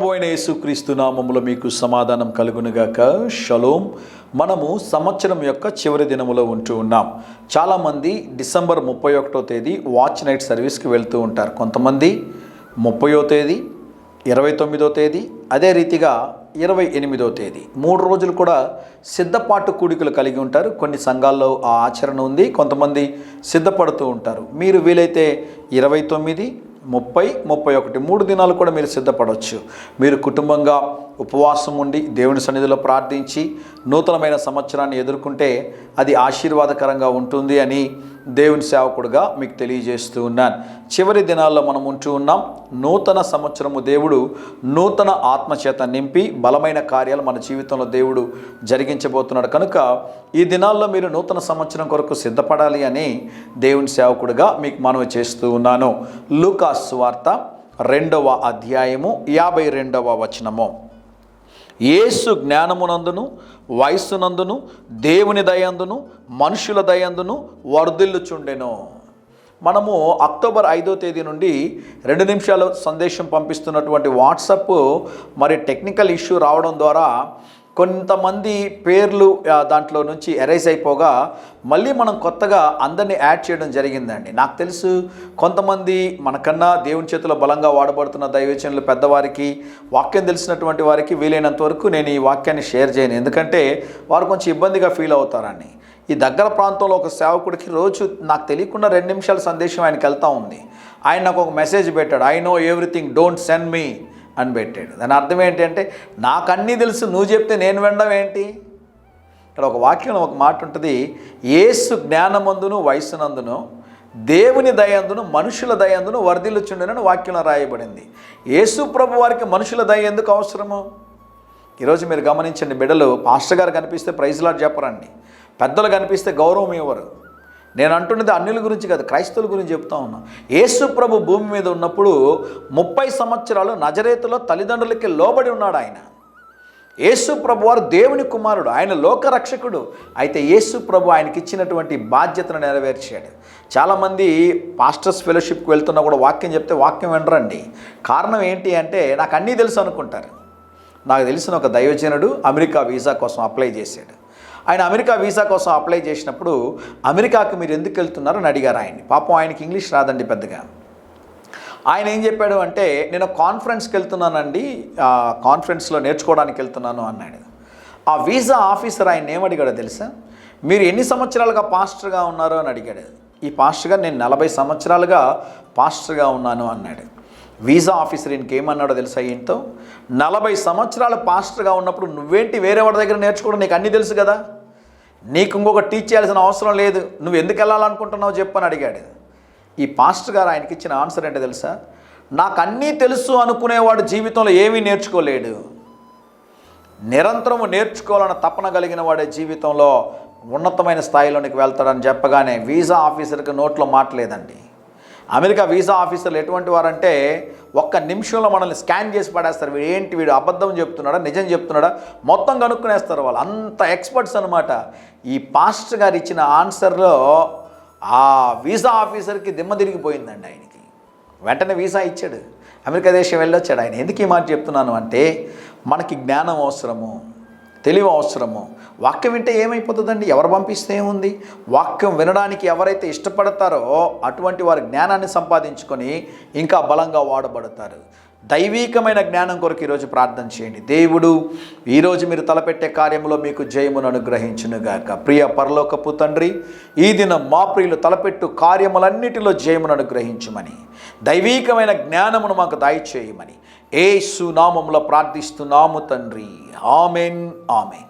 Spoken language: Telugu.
ప్రభు అయిన యేసుక్రీస్తు నామములో మీకు సమాధానం కలుగునుగాక. షలోం. మనము సంవత్సరం యొక్క చివరి దినములో ఉంటూ ఉన్నాం. చాలామంది డిసెంబర్ 31వ తేదీ వాచ్ నైట్ సర్వీస్కి వెళ్తూ ఉంటారు. కొంతమంది 30వ తేదీ, 29వ తేదీ, అదే రీతిగా 28వ తేదీ 3 రోజులు కూడా సిద్ధపాటు కూడికలు కలిగి ఉంటారు. కొన్ని సంఘాల్లో ఆ ఆచరణ ఉంది, కొంతమంది సిద్ధపడుతూ ఉంటారు. మీరు వీలైతే 29, 30, 31 3 దినాలు కూడా మీరు సిద్ధపడవచ్చు. మీరు కుటుంబంగా ఉపవాసం ఉండి దేవుని సన్నిధిలో ప్రార్థించి నూతనమైన సంవత్సరాన్ని ఎదుర్కొంటే అది ఆశీర్వాదకరంగా ఉంటుంది అని దేవుని సేవకుడుగా మీకు తెలియజేస్తూ ఉన్నాను. చివరి దినాల్లో మనం ఉంటూ ఉన్నాం. నూతన సంవత్సరము దేవుడు నూతన ఆత్మచేత నింపి బలమైన కార్యాలు మన జీవితంలో దేవుడు జరిగించబోతున్నాడు. కనుక ఈ దినాల్లో మీరు నూతన సంవత్సరం కొరకు సిద్ధపడాలి అని దేవుని సేవకుడుగా మీకు మనవి చేస్తూ ఉన్నాను. లూకాసు సువార్త 2వ అధ్యాయము 52వ వచనము. యేసు జ్ఞానమునందును వయస్సునందును దేవుని దయందును మనుషుల దయందును వర్ధిల్లుచుండెను. మనము అక్టోబర్ 5వ తేదీ నుండి 2 నిమిషాల సందేశం పంపిస్తున్నటువంటి వాట్సాప్ మరి టెక్నికల్ ఇష్యూ రావడం ద్వారా కొంతమంది పేర్లు దాంట్లో నుంచి ఎరేజ్ అయిపోగా మళ్ళీ మనం కొత్తగా అందరినీ యాడ్ చేయడం జరిగిందండి. నాకు తెలుసు కొంతమంది మనకన్నా దేవుని చేతిలో బలంగా వాడబడుతున్న దైవజనులు పెద్దవారికి, వాక్యం తెలిసినటువంటి వారికి వీలైనంత వరకు నేను ఈ వాక్యాన్ని షేర్ చేయను, ఎందుకంటే వారు కొంచెం ఇబ్బందిగా ఫీల్ అవుతారని. ఈ దగ్గర ప్రాంతంలో ఒక సేవకుడికి రోజు నాకు తెలియకుండా 2 నిమిషాల సందేశం ఆయనకి వెళ్తూ ఉంది. ఆయన నాకు ఒక మెసేజ్ పెట్టాడు, I know everything, don't send me అని పెట్టాడు. దాని అర్థం ఏంటంటే నాకు అన్నీ తెలుసు, నువ్వు చెప్తే నేను వినడం ఏంటి? ఇక్కడ ఒక వాక్యంలో ఒక మాట ఉంటుంది, యేసు జ్ఞానమందును వయస్సునందును దేవుని దయందును మనుషుల దయందును వర్ధిల్లుచుండెనని వాక్యంలో రాయబడింది. యేసు ప్రభు వారికి మనుషుల దయ ఎందుకు అవసరము? ఈరోజు మీరు గమనించండి, బిడ్డలు పాస్టర్ గారు కనిపిస్తే ప్రైజ్ లార్డ్ చెప్పరండి, పెద్దలు కనిపిస్తే గౌరవం ఇవ్వరు. నేను అంటున్నది అన్యుల గురించి కాదు, క్రైస్తవుల గురించి చెప్తా ఉన్నా. యేసు ప్రభు భూమి మీద ఉన్నప్పుడు 30 సంవత్సరాలు నజరేతులో తల్లిదండ్రులకి లోబడి ఉన్నాడు ఆయన. యేసు ప్రభు వారు దేవుని కుమారుడు, ఆయన లోకరక్షకుడు. అయితే యేసు ప్రభు ఆయనకి ఇచ్చినటువంటి బాధ్యతను నెరవేర్చాడు. చాలామంది పాస్టర్స్ ఫెలోషిప్కి వెళ్తున్నా కూడా వాక్యం చెప్తే వాక్యం వినరండి. కారణం ఏంటి అంటే నాకు అన్నీ తెలుసు అనుకుంటారు. నాకు తెలిసిన ఒక దైవజనుడు అమెరికా వీసా కోసం అప్లై చేశాడు. ఆయన అమెరికా వీసా కోసం అప్లై చేసినప్పుడు అమెరికాకు మీరు ఎందుకు వెళ్తున్నారు అని అడిగారు ఆయన్ని. పాపం ఆయనకి ఇంగ్లీష్ రాదండి పెద్దగా. ఆయన ఏం చెప్పాడు అంటే, నేను కాన్ఫరెన్స్కి వెళ్తున్నానండి, కాన్ఫరెన్స్లో నేర్చుకోవడానికి వెళ్తున్నాను అన్నాడు. ఆ వీసా ఆఫీసర్ ఆయన ఏమడిగాడో తెలుసా? మీరు ఎన్ని సంవత్సరాలుగా పాస్టర్గా ఉన్నారు అని అడిగాడు. ఈ పాస్టర్గా నేను 40 సంవత్సరాలుగా పాస్టర్గా ఉన్నాను అన్నాడు. వీసా ఆఫీసర్ ఇంకేమన్నాడో తెలుసా? ఈయనతో 40 సంవత్సరాలు పాస్టర్గా ఉన్నప్పుడు నువ్వేంటి వేరే వాడి దగ్గర నేర్చుకోవడం, నీకు అన్నీ తెలుసు కదా, నీకు ఇంకొక టీచ్ చేయాల్సిన అవసరం లేదు, నువ్వు ఎందుకు వెళ్ళాలనుకుంటున్నావు చెప్పని అడిగాడు. ఈ పాస్టర్ గారు ఆయనకి ఇచ్చిన ఆన్సర్ ఏంటో తెలుసా? నాకు అన్నీ తెలుసు అనుకునేవాడు జీవితంలో ఏమీ నేర్చుకోలేడు, నిరంతరము నేర్చుకోవాలన్న తపన కలిగిన వాడే జీవితంలో ఉన్నతమైన స్థాయిలోనికి వెళ్తాడని చెప్పగానే వీసా ఆఫీసర్కి నోట్లో మాటలేదండి. అమెరికా వీసా ఆఫీసర్లు ఎటువంటి వారంటే 1 నిమిషంలో మనల్ని స్కాన్ చేసి పడేస్తారు. వీడు అబద్ధం చెప్తున్నాడా నిజం చెప్తున్నాడా మొత్తం కనుక్కునేస్తారు. వాళ్ళు అంత ఎక్స్పర్ట్స్ అనమాట. ఈ పాస్టర్ గారు ఇచ్చిన ఆన్సర్లో ఆ వీసా ఆఫీసర్కి దిమ్మ తిరిగిపోయిందండి. ఆయనకి వెంటనే వీసా ఇచ్చాడు, అమెరికా దేశం వెళ్ళొచ్చాడు. ఆయన ఎందుకు ఈ మాట చెప్తున్నాను అంటే, మనకి జ్ఞానం అవసరము, తెలివి అవసరము. వాక్యం వింటే ఏమైపోతుందండి? ఎవరు పంపిస్తే ఏముంది? వాక్యం వినడానికి ఎవరైతే ఇష్టపడతారో అటువంటి వారి జ్ఞానాన్ని సంపాదించుకొని ఇంకా బలంగా వాడబడతారు. దైవీకమైన జ్ఞానం కొరకు ఈరోజు ప్రార్థన చేయండి. దేవుడు ఈరోజు మీరు తలపెట్టే కార్యంలో మీకు జయమును అనుగ్రహించునుగాక. ప్రియ పరలోకపు తండ్రి, ఈ దినం మా ప్రియులు తలపెట్టు కార్యములన్నిటిలో జయమును అనుగ్రహించుమని, దైవీకమైన జ్ఞానమును మాకు దయచేయమని యేసు నామములో ప్రార్థిస్తున్నాము తండ్రి. Amen, amen.